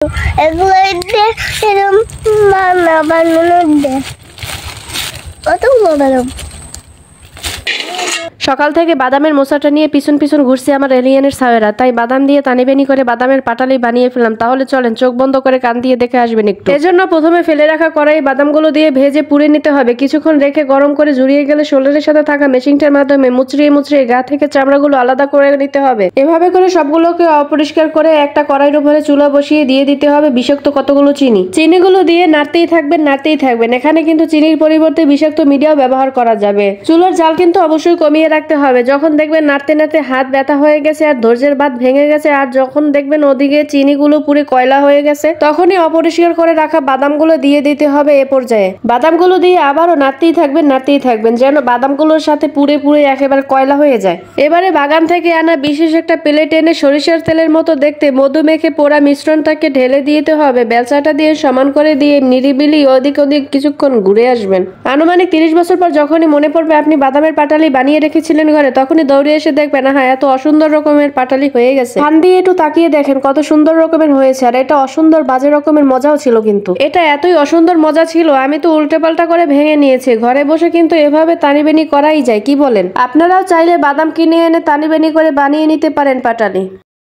এগুলো দিয়ে এরকম মামা বানানো দে কতগুলো বানাবো। সকাল থেকে বাদামের মোচাটা নিয়ে পিছন পিছন ঘুরছে আমার এলিয়েনের ছাওয়েরা, তাই বাদাম দিয়ে তানিবেনি করে বাদামের পাটালি বানিয়ে ফেললাম। তাহলে চলেন চোখ বন্ধ করে কান দিয়ে দেখে আসবেন একটু। এজন্য প্রথমে ফেলে রাখা কড়াই বাদামগুলো দিয়ে ভেজে পুড়ে নিতে হবে। কিছুক্ষণ রেখে গরম করে জুড়িয়ে গেলে শোল্ডারের সাথে থাকা মেশিনটার মাধ্যমে মুচড়িয়ে মুচড়িয়ে গা থেকে চামড়াগুলো আলাদা করে নিতে হবে। এভাবে করে সবগুলোকে অপরিষ্কার করে একটা কড়াইয়ের উপরে চুলা বসিয়ে দিয়ে দিতে হবে বিষাক্ত কতগুলো চিনি। চিনিগুলো দিয়ে নাড়তেই থাকবেন। এখানে কিন্তু চিনির পরিবর্তে বিষাক্ত মিডিয়াও ব্যবহার করা যাবে। চুলার জাল কিন্তু অবশ্যই কমিয়ে রাখতে হবে। যখন দেখবেন নাড়তে নাড়তে হাত ব্যথা হয়ে গেছে আর ধৈর্যের বাঁধ ভেঙে গেছে, আর যখন দেখবেন ওদিকে চিনিগুলো পুরো কয়লা হয়ে গেছে, তখনই অপরিষ্কার করে রাখা বাদামগুলো দিয়ে দিতে হবে। এ পর্যায়ে বাদামগুলো দিয়ে আবারও নাড়তেই থাকবেন যেন বাদামগুলোর সাথে পুড়ে একেবারে কয়লা হয়ে যায়। এবারে বাগান থেকে আনা বিশেষ একটা প্লেট এনে সরিষার তেলের মতো দেখতে মধু মেখে পোড়া মিশ্রণটাকে ঢেলে দিতে হবে। বেলচাটা দিয়ে সমান করে দিয়ে নিরিবিলি ওদিক কিছুক্ষণ ঘুরে আসবেন। আনুমানিক 30 বছর পর যখনই মনে পড়বে আপনি বাদামের পাটালি বানিয়ে রেখেছিলেন ঘরে, তখনই দৌড়ে এসে দেখবেন হ্যাঁ এত অসুন্দর রকমের পাটালি হয়ে গেছে। কান দিয়ে একটু তাকিয়ে দেখেন কত সুন্দর রকমের হয়েছে। আর এটা অসুন্দর বাজে রকমের মজাও ছিল, কিন্তু এটা এতই অসুন্দর মজা ছিল আমি তো উল্টে পাল্টা করে ভেঙে নিয়েছি। ঘরে বসে কিন্তু এভাবে তানিবেনি করাই যায়, কি বলেন? আপনারাও চাইলে বাদাম কিনে এনে তানিবেনি করে বানিয়ে নিতে পারেন পাটালি।